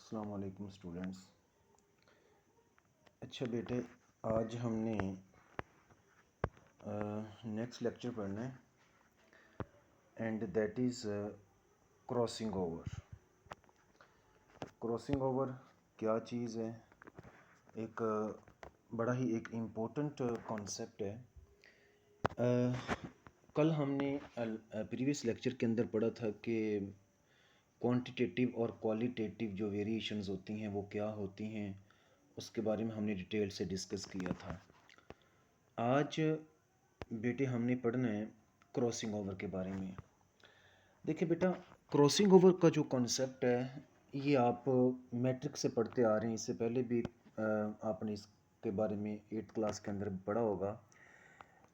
अस्सलाम वालेकुम स्टूडेंट्स। अच्छा बेटे, आज हमने नेक्स्ट लेक्चर पढ़ना है and that is crossing over. Crossing over क्या चीज़ है? एक बड़ा ही एक इम्पोर्टेंट कॉन्सेप्ट है। कल हमने प्रीवियस लेक्चर के अंदर पढ़ा था कि क्वांटिटेटिव और क्वालिटेटिव जो वेरिएशंस होती हैं वो क्या होती हैं, उसके बारे में हमने डिटेल से डिस्कस किया था। आज बेटे हमने पढ़ना है क्रॉसिंग ओवर के बारे में। देखिए बेटा, क्रॉसिंग ओवर का जो कॉन्सेप्ट है ये आप मैट्रिक से पढ़ते आ रहे हैं। इससे पहले भी आपने इसके बारे में 8th क्लास के अंदर पढ़ा होगा,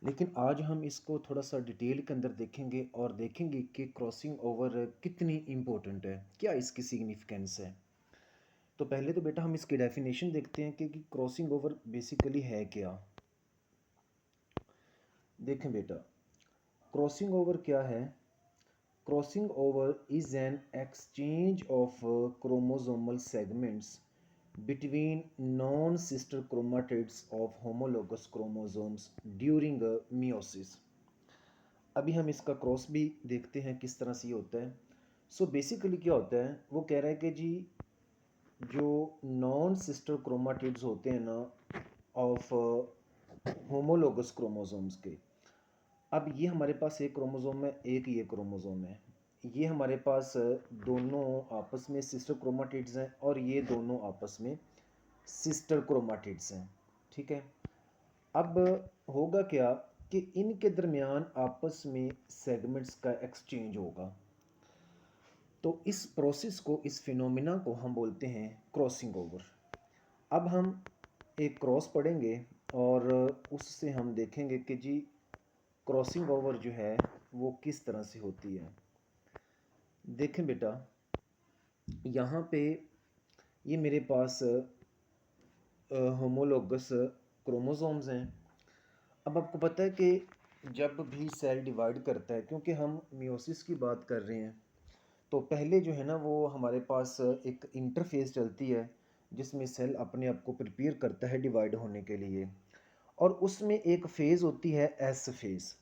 लेकिन आज हम इसको थोड़ा सा डिटेल के अंदर देखेंगे और देखेंगे कि क्रॉसिंग ओवर कितनी इम्पोर्टेंट है, क्या इसकी सिग्निफिकेंस है। तो पहले तो बेटा हम इसकी डेफिनेशन देखते हैं कि क्रॉसिंग ओवर बेसिकली है क्या। देखें बेटा, क्रॉसिंग ओवर क्या है? Crossing over is an exchange of chromosomal segments between non-sister chromatids of homologous chromosomes during meiosis। अभी हम इसका क्रॉस भी देखते हैं किस तरह से ये होता है। सो बेसिकली क्या होता है, वो कह रहा है कि जी जो नॉन सिस्टर क्रोमाटिड्स होते हैं ना ऑफ होमोलोगस क्रोमोसोम्स के, अब ये हमारे पास एक क्रोमोसोम है, एक ये क्रोमोसोम है, ये हमारे पास दोनों आपस में सिस्टर क्रोमाटिड्स हैं और ये दोनों आपस में सिस्टर क्रोमाटिड्स हैं। ठीक है, अब होगा क्या कि इनके दरमियान आपस में सेगमेंट्स का एक्सचेंज होगा। तो इस प्रोसेस को, इस फिनोमिना को हम बोलते हैं क्रॉसिंग ओवर। अब हम एक क्रॉस पढ़ेंगे और उससे हम देखेंगे कि जी क्रॉसिंग ओवर जो है वो किस तरह से होती है। देखें बेटा, यहाँ पे ये मेरे पास होमोलोगस क्रोमोसोम्स हैं। अब आपको पता है कि जब भी सेल डिवाइड करता है, क्योंकि हम मियोसिस की बात कर रहे हैं, तो पहले जो है ना वो हमारे पास एक इंटरफेस चलती है जिसमें सेल अपने आप को प्रिपेयर करता है डिवाइड होने के लिए, और उसमें एक फ़ेज़ होती है एस फेज़।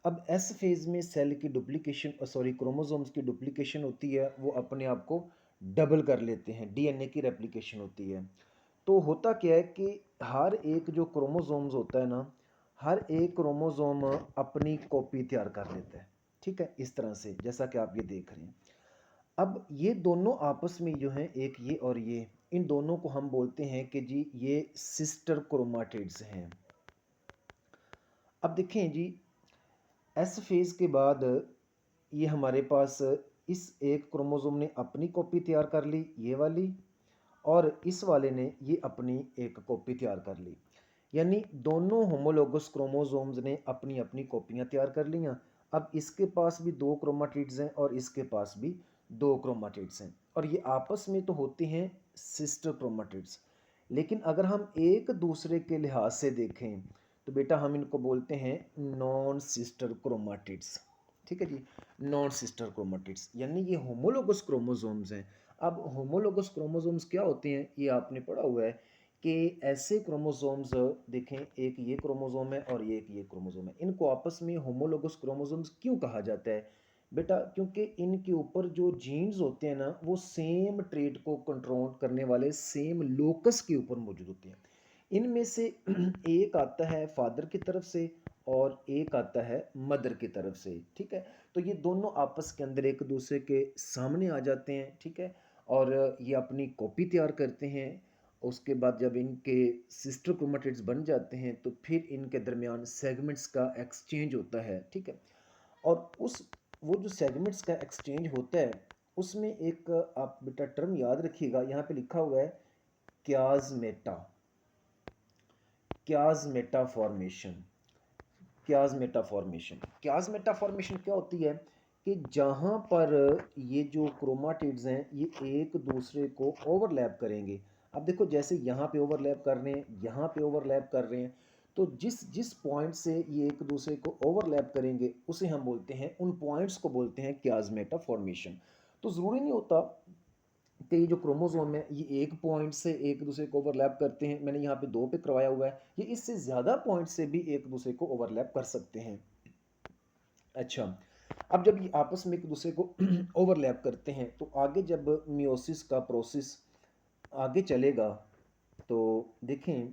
अब एस फेज़ में सेल की डुप्लीकेशन, क्रोमोसोम्स की डुप्लीकेशन होती है, वो अपने आप को डबल कर लेते हैं, डीएनए की रेप्लिकेशन होती है। तो होता क्या है कि हर एक जो क्रोमोसोम्स होता है ना, हर एक क्रोमोसोम अपनी कॉपी तैयार कर लेता है। ठीक है, इस तरह से जैसा कि आप ये देख रहे हैं। अब ये दोनों आपस में जो हैं, एक ये और ये, इन दोनों को हम बोलते हैं कि जी ये सिस्टर क्रोमाटिड्स हैं। अब देखें जी, एस फेज़ के बाद ये हमारे पास इस एक क्रोमोसोम ने अपनी कॉपी तैयार कर ली, ये वाली, और इस वाले ने ये अपनी एक कॉपी तैयार कर ली। यानी दोनों होमोलोगस क्रोमोसोम्स ने अपनी अपनी कॉपियाँ तैयार कर लियाँ। अब इसके पास भी दो क्रोमाटिड्स हैं और इसके पास भी दो क्रोमाटिड्स हैं, और ये आपस में तो होते हैं सिस्टर क्रोमाटिड्स। लेकिन अगर हम एक दूसरे के लिहाज से देखें तो बेटा हम इनको बोलते हैं नॉन सिस्टर क्रोमाटिड्स। ठीक है जी, नॉन सिस्टर क्रोमाटिड्स, यानी ये होमोलोगस क्रोमोसोम्स हैं। अब होमोलोगस क्रोमोसोम्स क्या होते हैं, ये आपने पढ़ा हुआ है कि ऐसे क्रोमोसोम्स, देखें एक ये क्रोमोसोम है और ये एक ये क्रोमोसोम है, इनको आपस में होमोलोगस क्रोमोसोम्स क्यों कहा जाता है बेटा? क्योंकि इनके ऊपर जो जीन्स होते हैं ना वो सेम ट्रेट को कंट्रोल करने वाले सेम लोकस के ऊपर मौजूद होते हैं। इनमें से एक आता है फादर की तरफ से और एक आता है मदर की तरफ से। ठीक है, तो ये दोनों आपस के अंदर एक दूसरे के सामने आ जाते हैं। ठीक है, और ये अपनी कॉपी तैयार करते हैं। उसके बाद जब इनके सिस्टर क्रोमेटिड्स बन जाते हैं तो फिर इनके दरमियान सेगमेंट्स का एक्सचेंज होता है। ठीक है, और उस वो जो सेगमेंट्स का एक्सचेंज होता है उसमें एक आप बेटा टर्म याद रखिएगा, यहाँ पे लिखा हुआ है क्याज़मेटा। क्याज़मेटा फॉर्मेशन। क्याज़मेटा फॉर्मेशन, क्याज़मेटा फॉर्मेशन क्या होती है कि जहाँ पर ये जो क्रोमाटिड्स हैं ये एक दूसरे को ओवरलैप करेंगे। अब देखो, जैसे यहाँ पे ओवरलैप कर रहे हैं, यहाँ पे ओवरलैप कर रहे हैं, तो जिस जिस पॉइंट से ये एक दूसरे को ओवरलैप करेंगे उसे हम बोलते हैं, उन पॉइंट्स को बोलते हैं क्याज़मेटा फॉर्मेशन। तो ज़रूरी नहीं होता कि ये जो क्रोमोसोम है ये एक पॉइंट से एक दूसरे को ओवरलैप करते हैं, मैंने यहाँ पे 2 पे करवाया हुआ है, ये इससे ज़्यादा पॉइंट से भी एक दूसरे को ओवरलैप कर सकते हैं। अच्छा, अब जब ये आपस में एक दूसरे को ओवरलैप करते हैं तो आगे जब मियोसिस का प्रोसेस आगे चलेगा तो देखें,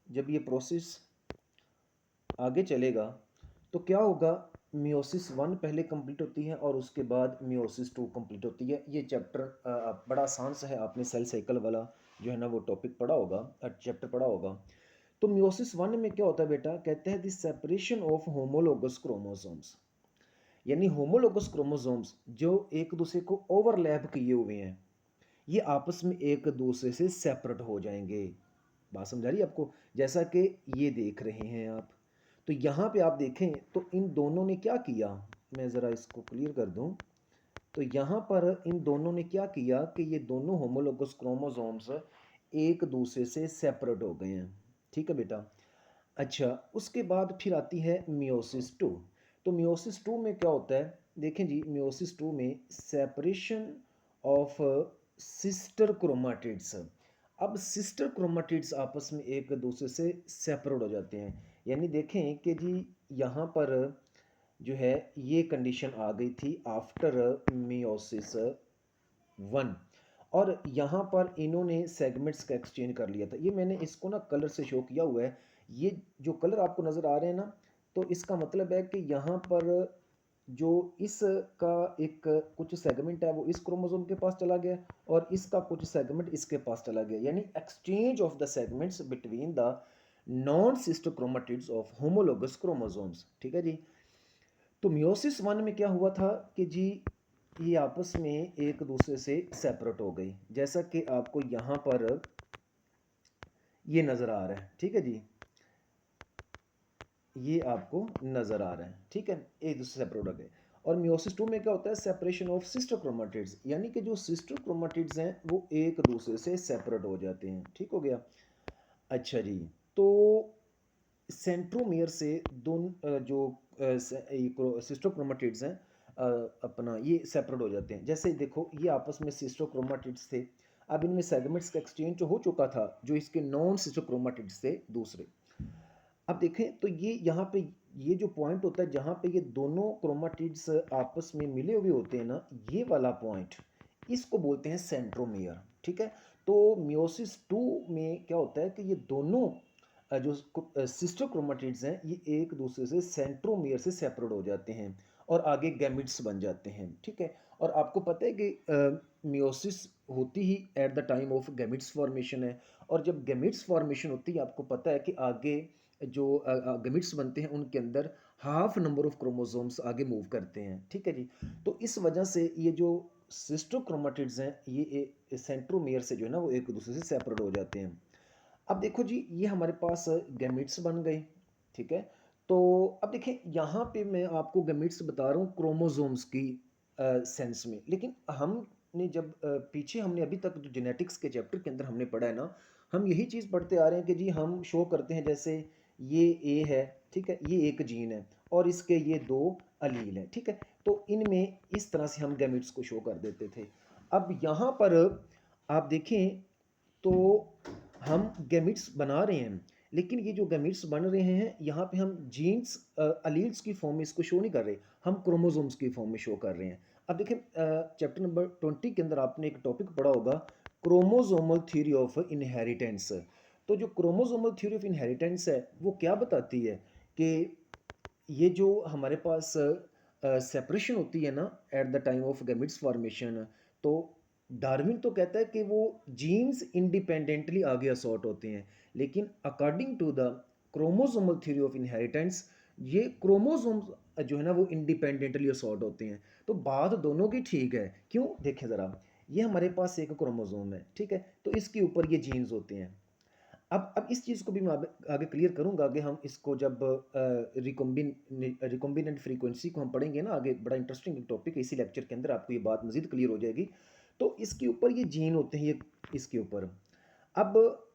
जब ये प्रोसेस आगे चलेगा तो क्या होगा, मियोसिस 1 पहले कंप्लीट होती है और उसके बाद मियोसिस 2 कंप्लीट होती है। ये चैप्टर बड़ा आसान सा है, आपने सेल साइकिल वाला जो है ना वो टॉपिक पढ़ा होगा, चैप्टर पढ़ा होगा। तो मियोसिस 1 में क्या होता है बेटा, कहते हैं the separation of homologous chromosomes, यानी होमोलोगस क्रोमोसोम्स जो एक दूसरे को ओवरलैप किए हुए हैं ये आपस में एक दूसरे से सेपरेट हो जाएंगे। बात समझ आ रही है आपको, जैसा कि ये देख रहे हैं आप। तो यहाँ पे आप देखें तो इन दोनों ने क्या किया, मैं ज़रा इसको क्लियर कर दूं। तो यहाँ पर इन दोनों ने क्या किया कि ये दोनों होमोलोगस क्रोमोसोम्स एक दूसरे से सेपरेट हो गए हैं। ठीक है बेटा। अच्छा, उसके बाद फिर आती है मियोसिस 2। तो मियोसिस 2 में क्या होता है, देखें जी, मियोसिस 2 में सेपरेशन ऑफ सिस्टर क्रोमाटिड्स। अब सिस्टर क्रोमाटिड्स आपस में एक दूसरे से सेपरेट हो जाते हैं, यानी देखें कि जी यहाँ पर जो है ये कंडीशन आ गई थी आफ्टर मियोसिस 1, और यहाँ पर इन्होंने सेगमेंट्स का एक्सचेंज कर लिया था। ये मैंने इसको ना कलर से शो किया हुआ है, ये जो कलर आपको नज़र आ रहे हैं ना, तो इसका मतलब है कि यहाँ पर जो इसका एक कुछ सेगमेंट है वो इस क्रोमोसोम के पास चला गया और इसका कुछ सेगमेंट इसके पास चला गया, यानी exchange of the segments between the non sister chromatids of homologous chromosomes. ठीक है जी। तो मियोसिस 1 में क्या हुआ था कि जी ये आपस में एक दूसरे से सेपरेट हो गई, जैसा कि आपको यहाँ पर ये नज़र आ रहा है। ठीक है जी, ये आपको नज़र आ रहा है। ठीक है, एक दूसरे से सेपरेट हो गए। और मियोसिस 2 में क्या होता है, सेपरेशन ऑफ सिस्टर क्रोमाटिड्स, यानी कि जो सिस्टर क्रोमाटिड्स हैं वो एक दूसरे से सेपरेट हो जाते हैं। ठीक हो गया। अच्छा जी, तो सेंट्रोमियर से दोनों जो सिस्टर क्रोमाटिड्स हैं अपना ये सेपरेट हो जाते हैं। जैसे देखो ये आपस में सिस्टर क्रोमाटिड्स थे, अब इनमें सेगमेंट्स का एक्सचेंज जो हो चुका था जो इसके नॉन सिस्टर क्रोमाटिड्स थे दूसरे। अब देखें तो ये यहाँ पे ये जो पॉइंट होता है जहाँ पे ये दोनों क्रोमाटिड्स आपस में मिले हुए होते हैं ना, ये वाला पॉइंट इसको बोलते हैं सेंट्रोमियर। ठीक है। तो मियोसिस 2 में क्या होता है कि ये दोनों जो सिस्टर क्रोमाटिड्स हैं ये एक दूसरे से सेंट्रोमियर से सेपरेट हो जाते हैं और आगे गैमिट्स बन जाते हैं। ठीक है। और आपको पता है कि मियोसिस होती ही at the time of gametes formation है, और जब गैमिट्स फॉर्मेशन होती है आपको पता है कि आगे जो गैमिट्स बनते हैं उनके अंदर हाफ नंबर ऑफ क्रोमोसोम्स आगे मूव करते हैं। ठीक है जी। तो इस वजह से ये जो सिस्टर क्रोमाटिड्स हैं ये सेंट्रोमियर से जो है ना वो एक दूसरे से सेपरेट हो जाते हैं। अब देखो जी ये हमारे पास गैमिट्स बन गए। ठीक है। तो अब देखें यहाँ पे मैं आपको गैमिट्स बता रहा हूँ क्रोमोसोम्स की सेंस में, लेकिन हमने जब पीछे हमने अभी तक जो जेनेटिक्स के चैप्टर के अंदर हमने पढ़ा है ना, हम यही चीज़ पढ़ते आ रहे हैं कि जी हम शो करते हैं जैसे ये ए है, ठीक है, ये एक जीन है और इसके ये दो अलील हैं। ठीक है। तो इनमें इस तरह से हम गैमिट्स को शो कर देते थे। अब यहाँ पर आप देखें तो हम गैमिट्स बना रहे हैं, लेकिन ये जो गैमिट्स बन रहे हैं यहाँ पे हम जीन्स अलील्स की फॉर्म में इसको शो नहीं कर रहे, हम क्रोमोसोम्स की फॉर्म में शो कर रहे हैं। अब देखिए चैप्टर नंबर 20 के अंदर आपने एक टॉपिक पढ़ा होगा, क्रोमोसोमल थ्योरी ऑफ इनहेरिटेंस। तो जो क्रोमोसोमल थ्योरी ऑफ इनहेरिटेंस है वो क्या बताती है कि ये जो हमारे पास सेपरेशन होती है ना eight the time of gametes formation, तो डार्विन तो कहता है कि वो जीन्स इंडिपेंडेंटली आगे असॉर्ट होते हैं, लेकिन according to the chromosomal theory of inheritance ये क्रोमोसोम्स जो है ना वो इंडिपेंडेंटली असॉर्ट होते हैं। तो बात दोनों की ठीक है, क्यों, देखें ज़रा, ये हमारे पास एक क्रोमोसोम है, ठीक है, तो इसके ऊपर ये जीन्स होते हैं। अब इस चीज़ को भी मैं आगे क्लियर करूंगा, आगे हम इसको जब रिकॉम्बिनेंट फ्रीक्वेंसी को हम पढ़ेंगे ना आगे, बड़ा इंटरेस्टिंग टॉपिक है, इसी लेक्चर के अंदर आपको ये बात मज़ीद क्लियर हो जाएगी। तो इसके ऊपर ये जीन होते हैं, ये इसके ऊपर। अब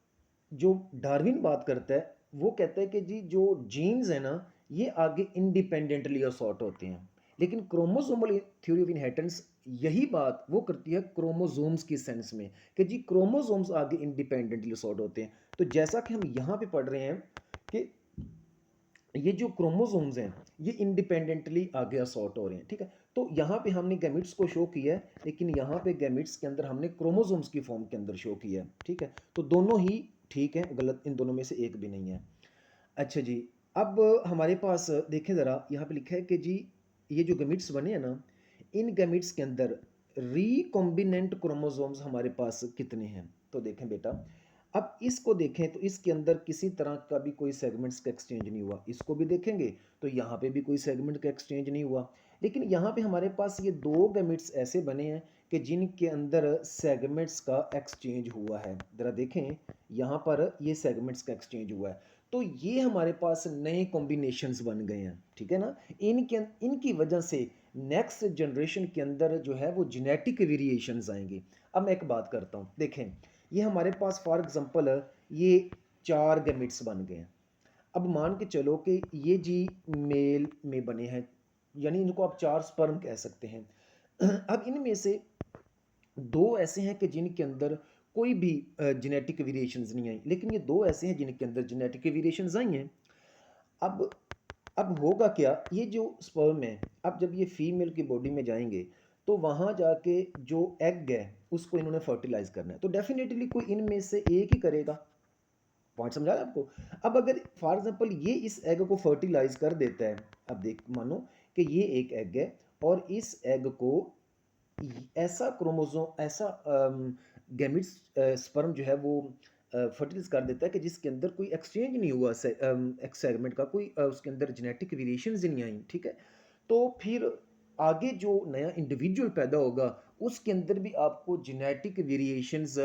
जो डार्विन बात करता है वो कहता है कि जी जो जीन्स है ना ये आगे इंडिपेंडेंटली असॉर्ट होते हैं, लेकिन क्रोमोसोमल थ्योरी ऑफ इनहेरिटेंस यही बात वो करती है क्रोमोसोम्स की सेंस में कि जी क्रोमोसोम्स आगे इंडिपेंडेंटली सॉर्ट होते हैं। तो जैसा कि हम यहाँ पे पढ़ रहे हैं कि ये जो क्रोमोसोम्स हैं ये इंडिपेंडेंटली आगे असॉर्ट हो रहे हैं, ठीक है। तो यहाँ पे हमने गैमिट्स को शो किया है, लेकिन यहाँ पे गैमिट्स के अंदर हमने क्रोमोसोम्स की फॉर्म के अंदर शो किया है, ठीक है। तो दोनों ही ठीक है, गलत इन दोनों में से एक भी नहीं है। अच्छा जी, अब हमारे पास देखें ज़रा, यहाँ पे लिखा है कि जी ये जो गैमिट्स बने हैं ना, इन गैमिट्स के अंदर रिकॉम्बिनेंट क्रोमोसोम्स हमारे पास कितने हैं। तो देखें बेटा, अब इसको देखें तो इसके अंदर किसी तरह का भी कोई सेगमेंट्स का एक्सचेंज नहीं हुआ। इसको भी देखेंगे तो यहाँ पे भी कोई सेगमेंट का एक्सचेंज नहीं हुआ। लेकिन यहाँ पे हमारे पास ये दो गैमेट्स ऐसे बने हैं कि जिनके अंदर सेगमेंट्स का एक्सचेंज हुआ है। ज़रा देखें, यहाँ पर ये सेगमेंट्स का एक्सचेंज हुआ है, तो ये हमारे पास नए कॉम्बिनेशंस बन गए हैं, ठीक है ना। इनकी वजह से नेक्स्ट जनरेशन के अंदर जो है वो जेनेटिक वेरिएशंस आएंगे। अब मैं एक बात करता हूँ, देखें ये हमारे पास फॉर एग्जांपल ये 4 गैमेट्स बन गए हैं। अब मान के चलो कि ये जी मेल में बने हैं, यानी इनको आप 4 स्पर्म कह सकते हैं। अब इनमें से 2 ऐसे हैं कि जिनके अंदर कोई भी जेनेटिक वेरिएशंस नहीं आई, लेकिन ये 2 ऐसे हैं जिनके अंदर जेनेटिक वेरिएशंस आई हैं। अब अब होगा क्या, ये जो स्पर्म है अब जब ये फीमेल की बॉडी में जाएंगे तो वहाँ जाके जो एग है उसको इन्होंने फर्टिलाइज करना है, तो डेफिनेटली कोई इनमें से एक ही करेगा। पॉइंट समझा है आपको। अब अगर फॉर एग्जांपल ये इस एग को फर्टिलाइज कर देता है, अब देख मानो कि ये एक एग है और इस एग को ऐसा क्रोमोसोम ऐसा गैमिट्स स्पर्म जो है वो फर्टिलाइज कर देता है कि जिसके अंदर कोई एक्सचेंज नहीं हुआ सेगमेंट का, कोई उसके अंदर जेनेटिक वेरिएशंस ही नहीं आई, ठीक है। तो फिर आगे जो नया इंडिविजुअल पैदा होगा उसके अंदर भी आपको जेनेटिक वेरिएशंस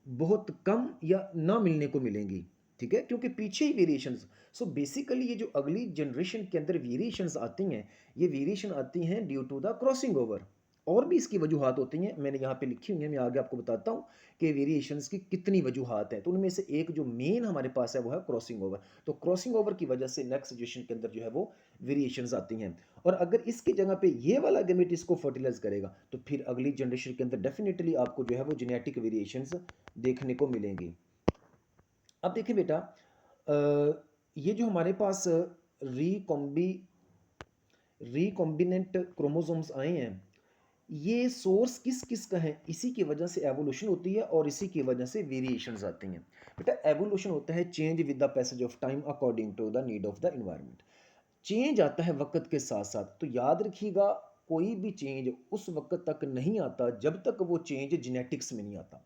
बहुत कम या ना मिलने को मिलेंगी, ठीक है, क्योंकि पीछे ही वेरिएशंस। सो बेसिकली ये जो अगली जनरेशन के अंदर वेरिएशंस आती हैं, ये वेरिएशन आती हैं due to the crossing over. और भी इसकी वजूहत होती हैं, मैंने यहाँ पे लिखी हुई है, मैं आगे आपको बताता हूँ कि वेरिएशंस की कितनी वजूहत हैं। तो उनमें से एक जो मेन हमारे पास है वो है क्रॉसिंग ओवर। तो क्रॉसिंग ओवर की वजह से नेक्स्ट जनरेशन के अंदर जो है वो वेरिएशंस आती हैं। और अगर इसकी जगह पे ये वाला गैमेट इसको फर्टिलाइज करेगा तो फिर अगली जनरेशन के अंदर डेफिनेटली आपको जो है वो जेनेटिक वेरिएशंस देखने को मिलेंगी। अब देखिए बेटा, ये जो हमारे पास रिकॉम्बी रिकॉम्बिनेंट क्रोमोसोम्स आए हैं, ये सोर्स किस किस का है, इसी की वजह से एवोल्यूशन होती है और इसी की वजह से वेरिएशंस आती हैं। बेटा एवोल्यूशन होता है change with the passage of time according to the need of the environment. Change आता है वक्त के साथ साथ, तो याद रखिएगा कोई भी चेंज उस वक्त तक नहीं आता जब तक वो चेंज जेनेटिक्स में नहीं आता।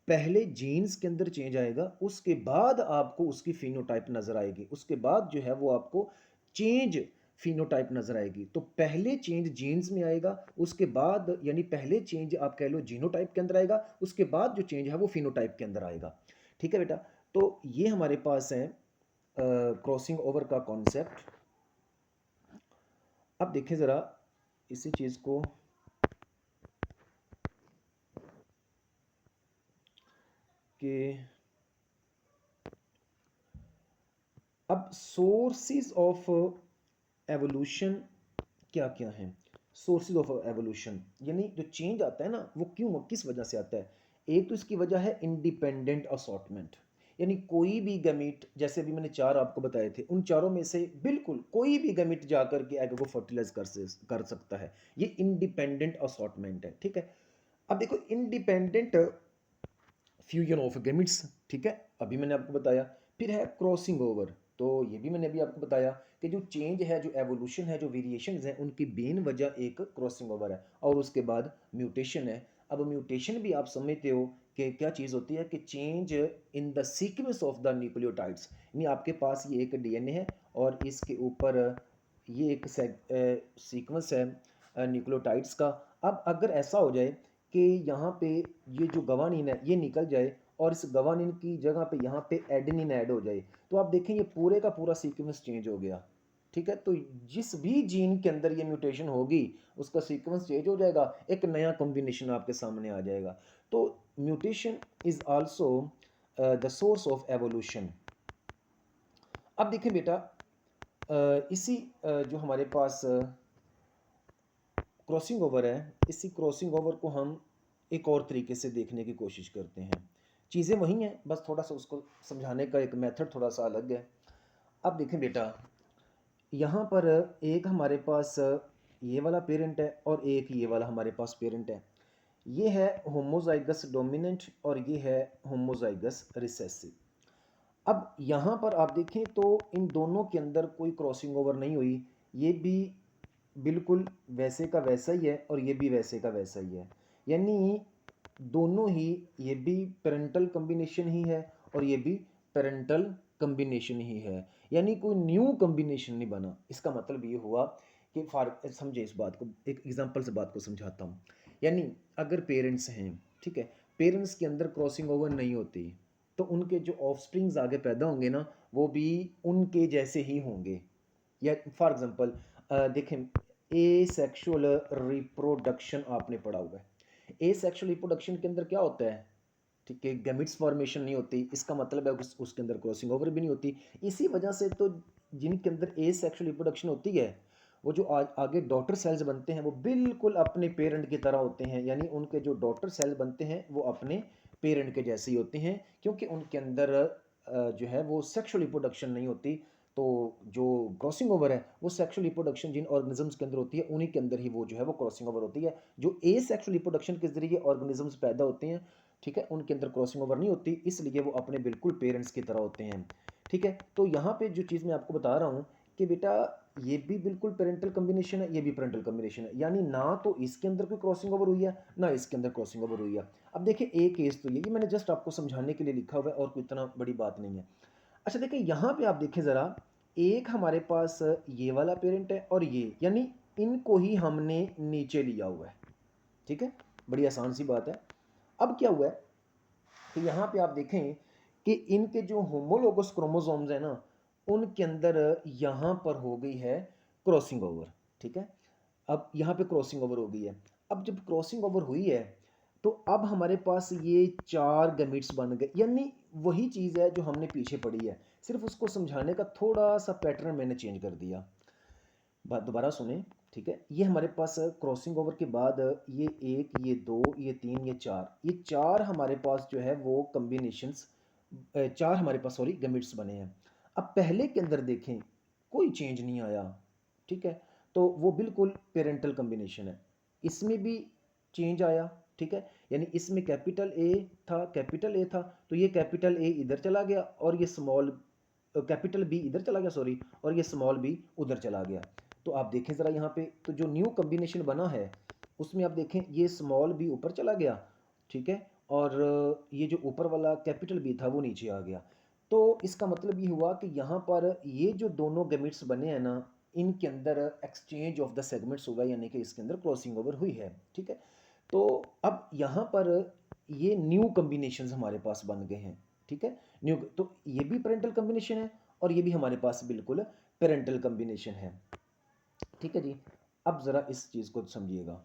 पहले जीन्स के अंदर चेंज आएगा, उसके बाद आपको उसकी फिनोटाइप नजर आएगी, उसके बाद जो है वो आपको चेंज फिनोटाइप नजर आएगी। तो पहले चेंज जीन्स में आएगा, उसके बाद यानी पहले चेंज आप कह लो जीनोटाइप के अंदर आएगा, उसके बाद जो चेंज है वो फिनोटाइप के अंदर आएगा, ठीक है बेटा। तो ये हमारे पास है क्रॉसिंग ओवर का कॉन्सेप्ट। अब देखें ज़रा इसी चीज़ को कि अब सोर्सेज ऑफ एवोल्यूशन क्या क्या हैं। सोर्सेज ऑफ एवोल्यूशन यानी जो चेंज आता है ना वो क्यों किस वजह से आता है। एक तो इसकी वजह है इंडिपेंडेंट असॉर्टमेंट, यानी कोई भी गैमीट, जैसे अभी मैंने 4 आपको बताए थे, उन चारों में से बिल्कुल कोई भी गैमीट जाकर के एग को फर्टिलाइज कर सकता है। ये इंडिपेंडेंट असॉर्टमेंट है, ठीक है। अब देखो इंडिपेंडेंट फ्यूजन ऑफ गैमिट्स, ठीक है, अभी मैंने आपको बताया। फिर है क्रॉसिंग ओवर, तो ये भी मैंने अभी आपको बताया कि जो चेंज है, जो एवोल्यूशन है, जो वेरिएशंस हैं, उनकी मेन वजह एक क्रॉसिंग ओवर है और उसके बाद म्यूटेशन है। अब म्यूटेशन भी आप समझते हो कि क्या चीज़ होती है कि change in the sequence of the nucleotides, यानी आपके पास ये एक डीएनए है और इसके ऊपर ये एक सीक्वेंस है न्यूक्लियोटाइड्स का। अब अगर ऐसा हो जाए कि यहाँ पे ये जो गवानीन है ये निकल जाए और इस गवानीन की जगह पे यहाँ पे एडेनिन ऐड हो जाए, तो आप देखें ये पूरे का पूरा सीक्वेंस चेंज हो गया, ठीक है। तो जिस भी जीन के अंदर ये म्यूटेशन होगी उसका सीक्वेंस चेंज हो जाएगा, एक नया कॉम्बिनेशन आपके सामने आ जाएगा। तो mutation is also the source of evolution. अब देखें बेटा, इसी जो हमारे पास क्रॉसिंग ओवर है, इसी क्रॉसिंग ओवर को हम एक और तरीके से देखने की कोशिश करते हैं। चीज़ें वही हैं, बस थोड़ा सा उसको समझाने का एक मेथड थोड़ा सा अलग है। अब देखें बेटा, यहाँ पर एक हमारे पास ये वाला पेरेंट है और एक ये वाला हमारे पास पेरेंट है। ये है होमोजाइगस डोमिनेंट और ये है होमोजाइगस रिसेसिव। अब यहाँ पर आप देखें तो इन दोनों के अंदर कोई क्रॉसिंग ओवर नहीं हुई। ये भी बिल्कुल वैसे का वैसा ही है और ये भी वैसे का वैसा ही है, यानी दोनों ही, ये भी पेरेंटल कम्बिनेशन ही है और ये भी पेरेंटल कम्बिनेशन ही है, यानी कोई न्यू कम्बिनेशन नहीं बना। इसका मतलब ये हुआ कि फॉर समझे इस बात को, एक एग्जांपल से बात को समझाता हूँ। यानी अगर पेरेंट्स हैं, ठीक है, पेरेंट्स के अंदर क्रॉसिंग ओवर नहीं होती तो उनके जो ऑफस्प्रिंग्स आगे पैदा होंगे ना, वो भी उनके जैसे ही होंगे। या फॉर एग्जांपल देखें, ए सेक्शुअल रिप्रोडक्शन आपने पढ़ा हुआ है। ए सेक्शुअल रिप्रोडक्शन के अंदर क्या होता है, ठीक है, गैमेट्स फॉर्मेशन नहीं होती, इसका मतलब है उसके अंदर क्रॉसिंग ओवर भी नहीं होती। इसी वजह से तो जिनके अंदर ए सेक्शुअल रिप्रोडक्शन होती है, वो जो आगे डॉटर सेल्स बनते हैं वो बिल्कुल अपने पेरेंट की तरह होते हैं, यानी उनके जो डॉटर सेल्स बनते हैं वो अपने पेरेंट के जैसे ही होते हैं, क्योंकि उनके अंदर जो है वो सेक्शुअल रिप्रोडक्शन नहीं होती। तो जो क्रॉसिंग ओवर है वो सेक्शुअल रिप्रोडक्शन जिन ऑर्गेनिजम्स के अंदर होती है उन्हीं के अंदर ही वो जो है वो क्रॉसिंग ओवर होती है। जो ए सेक्शुअल रिप्रोडक्शन के जरिए ऑर्गेनिजम्स पैदा होते हैं, ठीक है, उनके अंदर क्रॉसिंग ओवर नहीं होती, इसलिए वो अपने बिल्कुल पेरेंट्स की तरह होते हैं। ठीक है, तो यहाँ पे जो चीज़ मैं आपको बता रहा हूँ कि बेटा ये भी बिल्कुल पेरेंटल कम्बिनेशन है, ये भी पेरेंटल कम्बिनेशन है, यानी ना तो इसके अंदर कोई क्रॉसिंग ओवर हुई है ना इसके अंदर क्रॉसिंग ओवर हुई है। अब देखिए एक केस तो ये मैंने जस्ट आपको समझाने के लिए लिखा हुआ है और कोई इतना बड़ी बात नहीं है। अच्छा देखिए यहाँ पे आप देखें ज़रा, एक हमारे पास ये वाला पेरेंट है और ये, यानी इनको ही हमने नीचे लिया हुआ है। ठीक है, बड़ी आसान सी बात है। अब क्या हुआ है कि यहाँ पे आप देखें कि इनके जो होमोलोगस क्रोमोसोम्स हैं ना, उनके अंदर यहाँ पर हो गई है क्रॉसिंग ओवर। ठीक है, अब यहाँ पे क्रॉसिंग ओवर हो गई है। अब जब क्रॉसिंग ओवर हुई है तो अब हमारे पास ये 4 गैमीट्स बन गए, यानी वही चीज़ है जो हमने पीछे पढ़ी है, सिर्फ उसको समझाने का थोड़ा सा पैटर्न मैंने चेंज कर दिया। बात दोबारा सुने, ठीक है, ये हमारे पास क्रॉसिंग ओवर के बाद ये 1, ये 2, ये 3, ये चार हमारे पास जो है वो कम्बिनेशंस, 4 हमारे पास सॉरी गैमेट्स बने हैं। अब पहले के अंदर देखें कोई चेंज नहीं आया, ठीक है, तो वो बिल्कुल पेरेंटल कम्बिनेशन है। इसमें भी चेंज आया, ठीक है, यानी इसमें कैपिटल ए था तो ये कैपिटल ए इधर चला गया और ये स्मॉल कैपिटल बी इधर चला गया, सॉरी, और ये स्मॉल बी उधर चला गया। तो आप देखें ज़रा यहाँ पे तो जो न्यू कम्बिनेशन बना है उसमें आप देखें ये स्मॉल बी ऊपर चला गया, ठीक है, और ये जो ऊपर वाला कैपिटल बी था वो नीचे आ गया। तो इसका मतलब ये हुआ कि यहाँ पर ये जो दोनों गैमेट्स बने हैं ना, इनके अंदर एक्सचेंज ऑफ द सेगमेंट्स होगा, यानी कि इसके अंदर क्रॉसिंग ओवर हुई है। ठीक है, तो अब यहाँ पर ये न्यू कम्बिनेशंस हमारे पास बन गए हैं। ठीक है, न्यू, तो ये भी पेरेंटल कम्बिनेशन है और ये भी हमारे पास बिल्कुल पेरेंटल कम्बिनेशन है। ठीक है जी, अब ज़रा इस चीज़ को समझिएगा,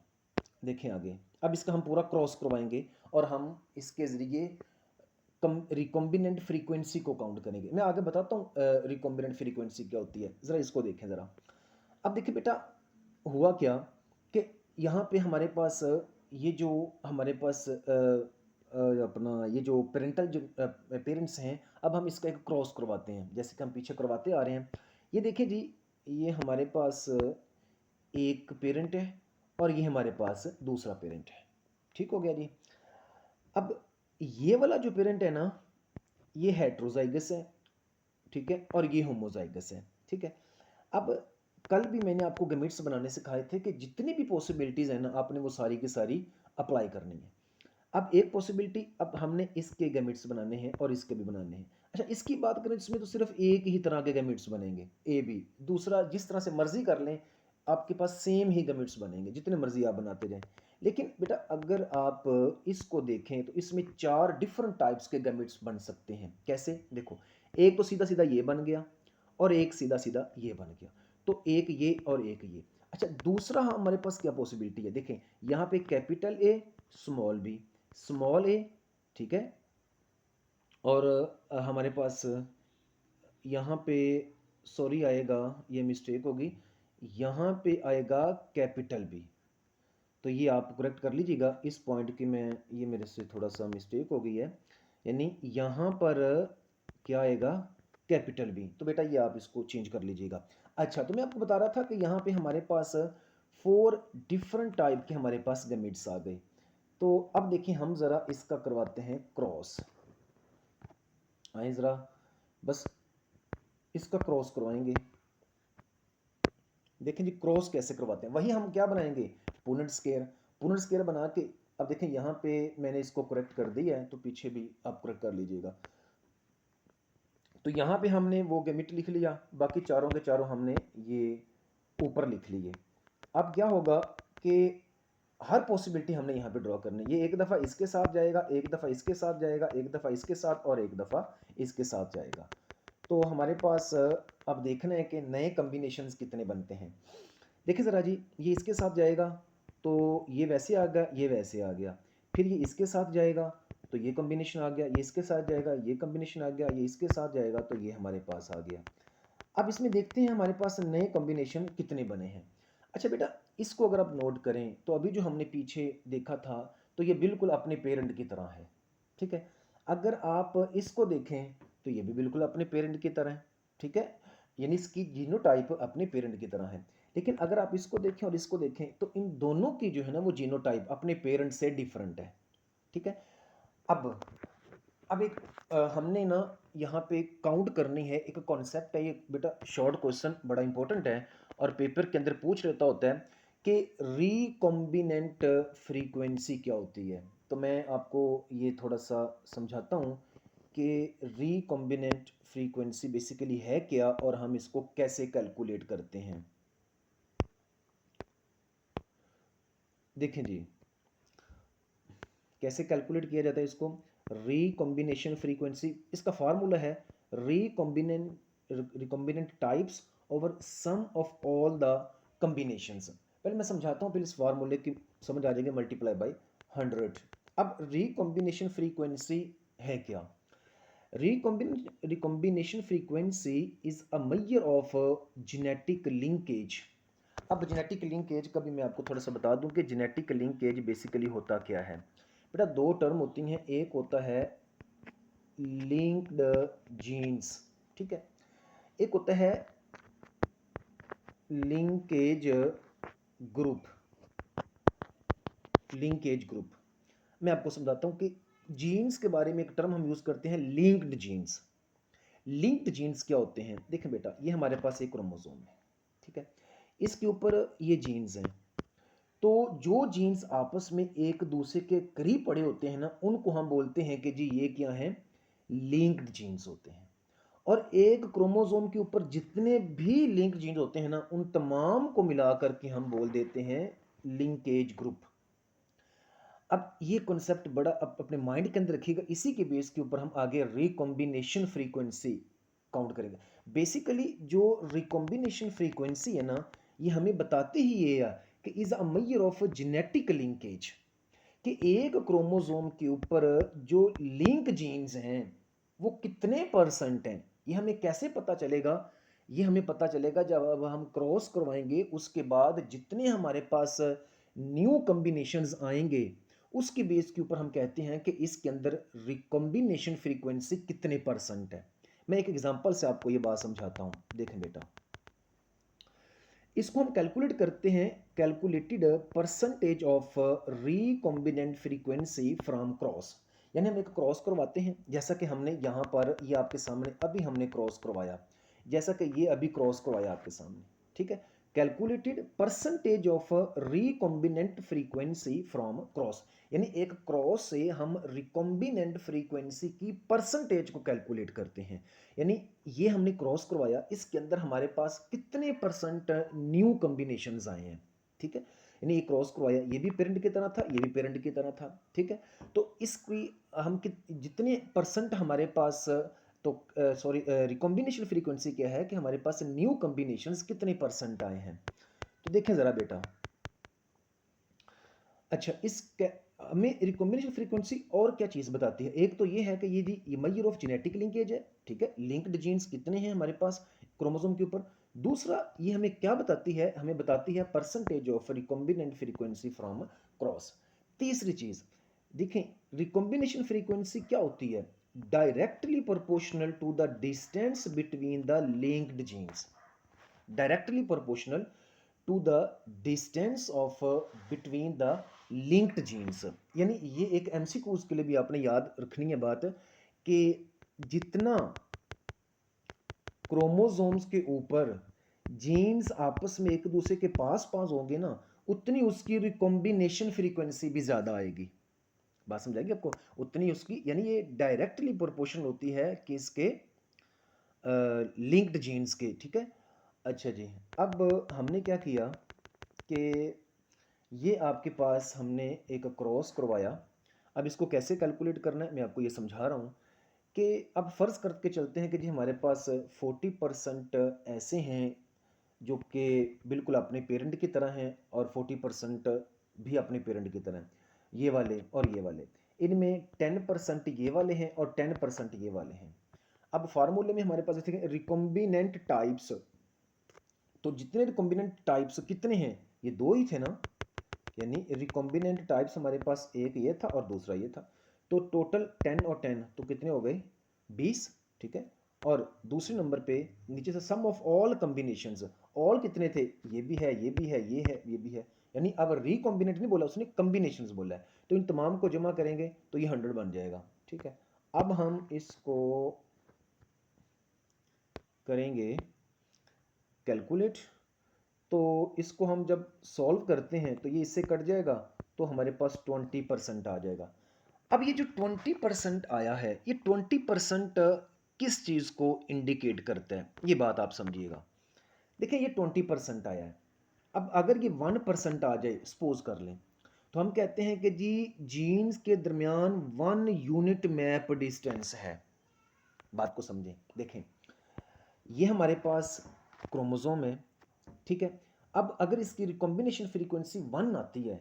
देखें आगे। अब इसका हम पूरा क्रॉस करवाएंगे और हम इसके ज़रिए कम रिकॉम्बिनेंट फ्रीक्वेंसी को काउंट करेंगे। मैं आगे बताता हूँ रिकॉम्बिनेंट फ्रीक्वेंसी क्या होती है, ज़रा इसको देखें ज़रा। अब देखिए बेटा हुआ क्या कि यहाँ पे हमारे पास ये जो हमारे पास अपना ये जो पेरेंटल जो पेरेंट्स हैं, अब हम इसका एक क्रॉस करवाते हैं जैसे कि हम पीछे करवाते आ रहे हैं। ये देखिए जी, ये हमारे पास एक पेरेंट है और ये हमारे पास दूसरा पेरेंट है। ठीक हो गया जी। अब ये वाला जो पेरेंट है ना, ये हेट्रोजाइगस है, ठीक है, और ये होमोजाइगस है। ठीक है, अब कल भी मैंने आपको गैमेट्स बनाने सिखाए थे कि जितनी भी पॉसिबिलिटीज़ हैं ना आपने वो सारी की सारी अप्लाई करनी है। अब एक पॉसिबिलिटी, अब हमने इसके गैमेट्स बनाने हैं और इसके भी बनाने हैं। अच्छा इसकी बात करें इसमें तो सिर्फ एक ही तरह के गैमेट्स बनेंगे, ए बी, दूसरा जिस तरह से मर्जी कर लें आपके पास सेम ही गैमेट्स बनेंगे जितने मर्जी आप बनाते जाएं। लेकिन बेटा अगर आप इसको देखें तो इसमें 4 डिफरेंट टाइप्स के गैमेट्स बन सकते हैं। कैसे, देखो, एक तो सीधा सीधा ये बन गया और एक सीधा सीधा ये बन गया, तो एक ये और एक ये। अच्छा दूसरा हमारे पास क्या पॉसिबिलिटी है, देखें यहाँ पे capital A small B, small A, ठीक है, और हमारे पास यहाँ पे सॉरी आएगा, ये मिस्टेक होगी, यहाँ पे आएगा कैपिटल बी। तो ये आप करेक्ट कर लीजिएगा इस पॉइंट की, मैं ये मेरे से थोड़ा सा मिस्टेक हो गई है, यानी यहाँ पर क्या आएगा, कैपिटल बी। तो बेटा ये आप इसको चेंज कर लीजिएगा। अच्छा, तो मैं आपको बता रहा था कि यहाँ पे हमारे पास 4 डिफरेंट टाइप के हमारे पास गैमेट्स आ गए। तो अब देखिए हम ज़रा इसका करवाते हैं क्रॉस। आए ज़रा, बस इसका क्रॉस करवाएंगे। देखें जी क्रॉस कैसे करवाते हैं, वही हम क्या बनाएंगे, पुनेट स्क्वायर। पुनेट स्क्वायर बना के अब देखें यहाँ पे मैंने इसको करेक्ट कर दिया है, तो पीछे भी आप करेक्ट कर लीजिएगा। तो यहाँ पे हमने वो गैमेट लिख लिया, बाकी चारों के चारों हमने ये ऊपर लिख लिए। अब क्या होगा कि हर पॉसिबिलिटी हमने यहाँ पे ड्रॉ करनी है। ये एक दफ़ा इसके साथ जाएगा, एक दफ़ा इसके साथ जाएगा, एक दफ़ा इसके साथ और एक दफ़ा इसके साथ जाएगा। तो हमारे पास अब देखना है कि नए कम्बिनेशंस कितने बनते हैं। देखिए ज़रा जी, ये इसके साथ जाएगा तो ये वैसे आ गया, ये वैसे आ गया। फिर ये इसके साथ जाएगा तो ये कॉम्बिनेशन आ गया, ये इसके साथ जाएगा, ये कॉम्बिनेशन आ गया, ये इसके साथ जाएगा तो ये हमारे पास आ गया। अब इसमें देखते हैं हमारे पास नए कॉम्बिनेशन कितने बने हैं। अच्छा बेटा, इसको अगर आप नोट करें तो अभी जो हमने पीछे देखा था तो ये बिल्कुल अपने पेरेंट की तरह है, ठीक है। अगर आप इसको देखें तो ये भी बिल्कुल अपने पेरेंट की तरह है, ठीक है, यानी इसकी जीनोटाइप अपने पेरेंट की तरह है। लेकिन अगर आप इसको देखें और इसको देखें तो इन दोनों की जो है ना वो जीनोटाइप अपने पेरेंट से डिफरेंट है, ठीक है। अब एक हमने ना यहाँ पे काउंट करनी है, एक कॉन्सेप्ट है ये बेटा, शॉर्ट क्वेश्चन बड़ा इंपॉर्टेंट है और पेपर के अंदर पूछ लेता होता है कि रिकॉम्बिनेंट फ्रीक्वेंसी क्या होती है। तो मैं आपको ये थोड़ा सा समझाता हूँ कि रिकॉम्बिनेंट फ्रीक्वेंसी बेसिकली है क्या और हम इसको कैसे कैलकुलेट करते हैं। देखें जी कैसे कैलकुलेट किया जाता है इसको, रिकॉम्बिनेशन फ्रीक्वेंसी, इसका फार्मूला है recombinant types over sum of all the combinations. पहले मैं समझाता हूँ, फिर इस फार्मूले की समझ आ जाएगी, मल्टीप्लाई बाय 100। अब रिकॉम्बिनेशन फ्रीक्वेंसी है क्या, recombination frequency is a measure of genetic linkage. अब जेनेटिक लिंकेज का भी मैं आपको थोड़ा सा बता दूं कि जेनेटिक लिंकेज बेसिकली होता क्या है। बेटा दो टर्म होती हैं, एक होता है लिंक्ड जीन्स, ठीक है, एक होता है लिंकेज ग्रुप। लिंकेज ग्रुप मैं आपको समझाता हूं कि जीन्स के बारे में एक टर्म हम यूज करते हैं लिंक्ड जीन्स। लिंक्ड जीन्स क्या होते हैं, देखें बेटा ये हमारे पास एक क्रोमोसोम है, ठीक है, इसके ऊपर ये जीन्स हैं। तो जो जीन्स आपस में एक दूसरे के करीब पड़े होते हैं ना, उनको हम बोलते हैं कि जी ये क्या है, लिंक्ड जीन्स होते हैं। और एक क्रोमोसोम के ऊपर जितने भी लिंक्ड जीन्स होते हैं ना, उन तमाम को मिलाकर के हम बोल देते हैं लिंकेज ग्रुप। अब ये कॉन्सेप्ट बड़ा अपने माइंड के अंदर रखिएगा, इसी के बेस के ऊपर हम आगे रिकॉम्बिनेशन फ्रीक्वेंसी काउंट करेंगे। बेसिकली जो रिकॉम्बिनेशन फ्रीक्वेंसी है ना, ये हमें बताती ही ये है कि is a measure of genetic linkage, कि एक क्रोमोसोम के ऊपर जो लिंक जीन्स हैं वो कितने परसेंट हैं। ये हमें कैसे पता चलेगा, ये हमें पता चलेगा जब अब हम क्रॉस करवाएंगे, उसके बाद जितने हमारे पास न्यू कॉम्बिनेशंस आएंगे उसके बेस के ऊपर हम कहते हैं कि इसके अंदर रिकॉम्बिनेशन फ्रीक्वेंसी कितने परसेंट है। मैं एक एग्जांपल से आपको ये बात समझाता हूँ, देखें बेटा, इसको हम कैलकुलेट करते हैं, calculated percentage of recombinant frequency from cross. यानी हम एक क्रॉस करवाते हैं, जैसा कि हमने यहाँ पर ये आपके सामने अभी हमने क्रॉस करवाया, जैसा कि ये अभी क्रॉस करवाया आपके सामने, ठीक है। Calculated percentage of recombinant frequency from cross, यानी एक क्रॉस से हम रिकॉम्बिनेंट फ्रीक्वेंसी की परसेंटेज को कैलकुलेट करते हैं। यानी ये हमने क्रॉस करवाया, इसके अंदर हमारे पास कितने परसेंट न्यू कॉम्बिनेशंस आए हैं, ठीक है। यानी ये क्रॉस करवाया, ये भी पेरेंट की तरह था, ये भी पेरेंट की तरह था, ठीक है। तो इसकी हम जितने परसेंट हमारे पास, तो सॉरी रिकॉम्बिनेशन फ्रीक्वेंसी क्या है कि हमारे पास न्यू कॉम्बिनेशंस कितने परसेंट आए हैं। तो देखें ज़रा बेटा, अच्छा इस हमें रिकॉम्बिनेशन फ्रीक्वेंसी और क्या चीज़ बताती है, एक तो ये है कि ये मेजर ऑफ जेनेटिक लिंकेज है, ठीक है, लिंक्ड जीन्स कितने हैं हमारे पास क्रोमोसोम के ऊपर। दूसरा ये हमें क्या बताती है, हमें बताती है percentage of recombinant frequency from cross. तीसरी चीज देखें, रिकॉम्बिनेशन फ्रीक्वेंसी क्या होती है, directly proportional to the distance between the linked genes, directly proportional to the distance of between the linked genes. यानी ये एक एमसीक्यूज के लिए भी आपने याद रखनी है बात कि जितना क्रोमोसोम्स के ऊपर जीन्स आपस में एक दूसरे के पास पास होंगे ना, उतनी उसकी रिकॉम्बिनेशन फ्रीक्वेंसी भी ज़्यादा आएगी। बात समझाएगी आपको, उतनी उसकी, यानी ये डायरेक्टली प्रोपोर्शनल होती है कि इसके लिंक्ड जीन्स के, ठीक है। अच्छा जी, अब हमने क्या किया कि ये आपके पास हमने एक क्रॉस करवाया। अब इसको कैसे कैलकुलेट करना है मैं आपको ये समझा रहा हूँ कि अब फ़र्ज़ करके चलते हैं कि जी हमारे पास 40% ऐसे हैं जो कि बिल्कुल अपने पेरेंट की तरह हैं और 40% भी अपने पेरेंट की तरह हैं, ये वाले और ये वाले। इनमें 10% ये वाले हैं और 10% ये वाले हैं। अब फार्मूले में हमारे पास जैसे रिकॉम्बिनेंट टाइप्स, तो जितने रिकॉम्बिनेंट टाइप्स कितने हैं, ये दो ही थे ना, यानी रिकॉम्बिनेंट टाइप्स हमारे पास एक ये था और दूसरा ये था, तो टोटल 10 और 10 तो कितने हो गए, 20, ठीक है। और दूसरे नंबर पे नीचे से सम ऑफ ऑल कॉम्बिनेशंस, ऑल कितने थे, ये भी है ये भी है ये है ये भी है, यानी अब रिकॉम्बिनेट नहीं बोला उसने, कॉम्बिनेशंस बोला है, तो इन तमाम को जमा करेंगे तो ये 100 बन जाएगा, ठीक है। अब हम इसको करेंगे कैलकुलेट, तो इसको हम जब सॉल्व करते हैं तो ये इससे कट जाएगा, तो हमारे पास 20% आ जाएगा। अब ये जो 20% आया है, ये 20% किस चीज़ को इंडिकेट करता है, ये बात आप समझिएगा। देखिए ये 20% आया है, अब अगर ये 1% आ जाए सपोज कर लें, तो हम कहते हैं कि जी जीन्स के दरमियान 1 यूनिट मैप डिस्टेंस है। बात को समझें, देखें ये हमारे पास क्रोमोसोम है, ठीक है। अब अगर इसकी रिकॉम्बिनेशन फ्रीक्वेंसी 1 आती है,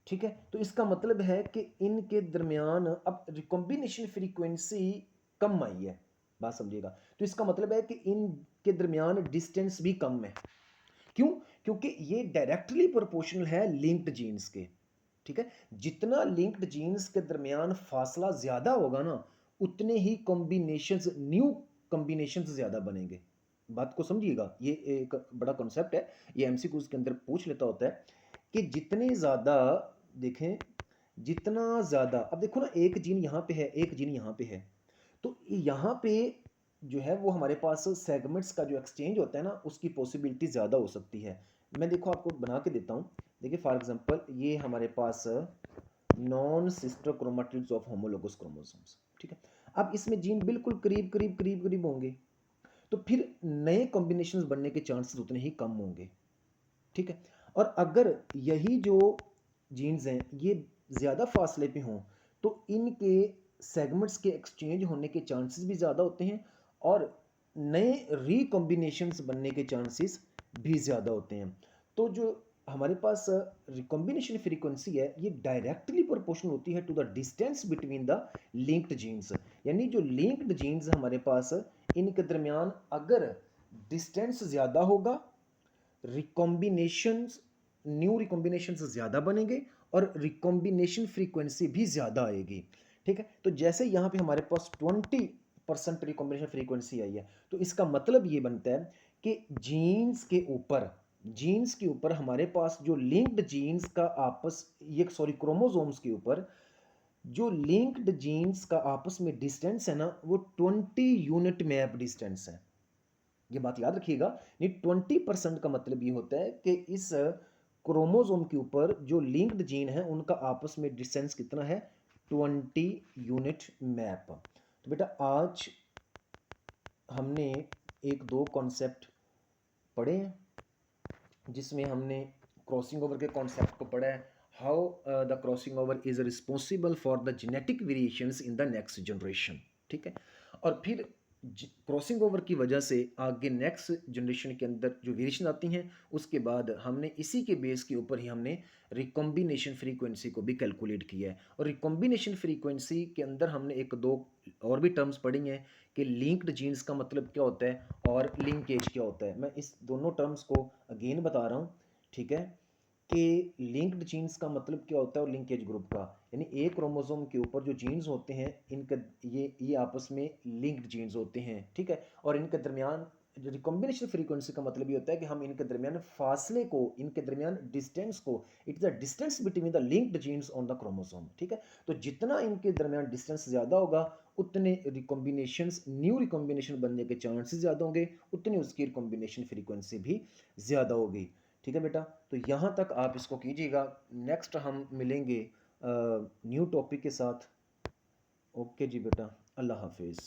ठीक है, तो इसका मतलब है कि इनके दरमियान अब रिकॉम्बिनेशन फ्रीक्वेंसी कम आई है। बात समझिएगा, तो इसका मतलब है कि इनके दरमियान डिस्टेंस भी कम है। क्यों, क्योंकि ये डायरेक्टली प्रोपोर्शनल है लिंक्ड जीन्स के, ठीक है। जितना लिंक्ड जीन्स के दरमियान फासला ज़्यादा होगा ना, उतने ही कॉम्बिनेशंस, न्यू कॉम्बिनेशंस ज़्यादा बनेंगे। बात को समझिएगा, ये एक बड़ा कॉन्सेप्ट है, ये एमसीक्यूज के अंदर पूछ लेता होता है कि जितने ज़्यादा, देखें जितना ज़्यादा, अब देखो ना एक जीन यहाँ पे है एक जीन यहाँ पे है, तो यहाँ पे जो है वो हमारे पास सेगमेंट्स का जो एक्सचेंज होता है ना, उसकी पॉसिबिलिटी ज़्यादा हो सकती है। मैं देखो आपको बना के देता हूँ, देखिए फॉर एग्जांपल ये हमारे पास non sister chromatids of homologous chromosomes, ठीक है। अब इसमें जीन बिल्कुल करीब करीब करीब करीब होंगे, तो फिर नए कॉम्बिनेशंस बनने के चांसेस उतने ही कम होंगे, ठीक है। और अगर यही जो जीन्स हैं ये ज़्यादा फासले पे हों, तो इनके सेगमेंट्स के एक्सचेंज होने के चांसेस भी ज़्यादा होते हैं और नए रिकॉम्बिनेशंस बनने के चांसेस भी ज़्यादा होते हैं। तो जो हमारे पास रिकॉम्बिनेशन फ्रीक्वेंसी है, ये डायरेक्टली प्रोपोर्शनल होती है to the distance between the linked genes, यानी जो लिंक्ड जीन्स हमारे पास इनके दरमियान अगर डिस्टेंस ज़्यादा होगा, रिकॉम्बिनेशंस, न्यू रिकॉम्बिनेशंस ज़्यादा बनेंगे और रिकॉम्बिनेशन फ्रीक्वेंसी भी ज़्यादा आएगी, ठीक है। तो जैसे यहाँ पे हमारे पास 20% रिकॉम्बिनेशन फ्रीक्वेंसी आई है, तो इसका मतलब ये बनता है कि जीन्स के ऊपर हमारे पास जो लिंक्ड जीन्स का आपस, ये सॉरी क्रोमोसोम्स के ऊपर जो लिंक्ड जीन्स का आपस में डिस्टेंस है ना, वो 20 यूनिट मैप डिस्टेंस है। ये बात याद रखिएगा, नहीं 20% का मतलब ये होता है कि इस क्रोमोसोम के ऊपर जो लिंक्ड जीन है उनका आपस में डिस्टेंस कितना है, 20 यूनिट मैप। तो बेटा आज हमने एक दो कॉन्सेप्ट पढ़े हैं, जिसमें हमने क्रॉसिंग ओवर के कॉन्सेप्ट को पढ़ा है, how the crossing over is responsible for the genetic variations in the next generation, ठीक है। और फिर क्रॉसिंग ओवर की वजह से आगे नेक्स्ट जनरेशन के अंदर जो वेरिएशन आती हैं, उसके बाद हमने इसी के बेस के ऊपर ही हमने रिकॉम्बिनेशन फ्रीक्वेंसी को भी कैलकुलेट किया है। और रिकॉम्बिनेशन फ्रीक्वेंसी के अंदर हमने एक दो और भी टर्म्स पढ़ी हैं कि लिंक्ड जीन्स का मतलब क्या होता है और लिंकेज क्या होता है। मैं इस दोनों टर्म्स को अगेन बता रहा हूँ, ठीक है, कि लिंक्ड जीन्स का मतलब क्या होता है और लिंकेज ग्रुप का, यानी एक क्रोमोसोम के ऊपर जो जीन्स होते हैं इनका ये आपस में लिंक्ड जीन्स होते हैं, ठीक है, और इनके दरमियान जो रिकॉम्बिनेशन फ्रीक्वेंसी का मतलब ये होता है कि हम इनके दरमियान फासले को, इनके दरमियान डिस्टेंस को, it's the distance between the linked jeans on the chromosome, ठीक है। तो जितना इनके दरमियान डिस्टेंस ज़्यादा होगा उतने रिकॉम्बिनेशंस, न्यू रिकॉम्बिनेशन बनने के चांसेस ज़्यादा होंगे, उतनी उसकी रिकॉम्बिनेशन फ्रीक्वेंसी भी ज़्यादा होगी, ठीक है बेटा। तो यहाँ तक आप इसको कीजिएगा। नेक्स्ट हम मिलेंगे न्यू टॉपिक के साथ। ओके जी बेटा, अल्लाह हाफिज़।